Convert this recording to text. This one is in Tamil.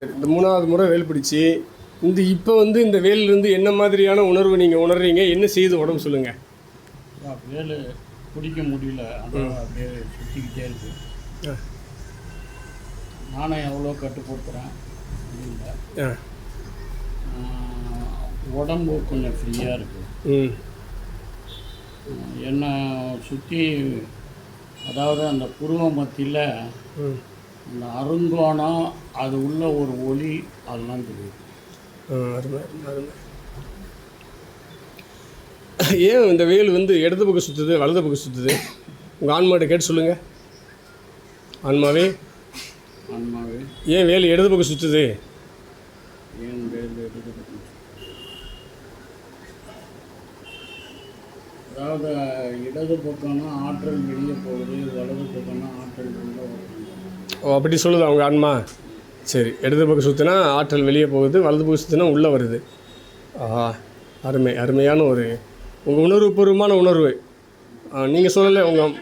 இந்த 3வது முறை வேல் பிடிச்சி இப்போ வந்து இந்த வேலிலேருந்து என்ன மாதிரியான உணர்வு நீங்கள் உணர்றீங்க? என்ன செய்யுது உடம்பு சொல்லுங்கள். வேல் பிடிக்க முடியல, அதான் அப்படியே சுற்றிக்கிட்டே இருக்கு. நானும் எவ்வளோ கட்டுப்படுத்துகிறேன், முடியல. உடம்பு கொஞ்சம் ஃப்ரீயாக இருக்குது. என்னை சுற்றி, அதாவது அந்த புருவ மத்தியில் அந்த அருங்கோணம், அது உள்ள ஒரு ஒளி, அதெல்லாம் தெரியுது. அருமை அருமை. ஏன் இந்த வேல் வந்து இடது பக்கம் சுற்றுது, வலது பக்கம் சுற்றுது? உங்கள் ஆன்மாட்ட கேட்டு சொல்லுங்கள். ஆன்மாவே ஏன் வேல் இடது பக்கம் சுற்றுது? ஏன் வேல் இடது பக்கம்? அதாவது இடது பக்கம்னா ஆற்றல் வெளியே போகுது, வலது பக்கம்னா ஆற்றல் உள்ளே வருது. ஓ, அப்படி சொல்லுது அவங்க ஆன்மா. சரி, இடது பக்கம் சுற்றினா ஆற்றல் வெளியே போகுது, வலது பக்கம் சுற்றினா உள்ளே வருது. ஆஹா, அருமை அருமையான ஒரு உங்கள் உணர்வுபூர்வமான உணர்வு. நீங்கள் சொல்லலை, உங்கள்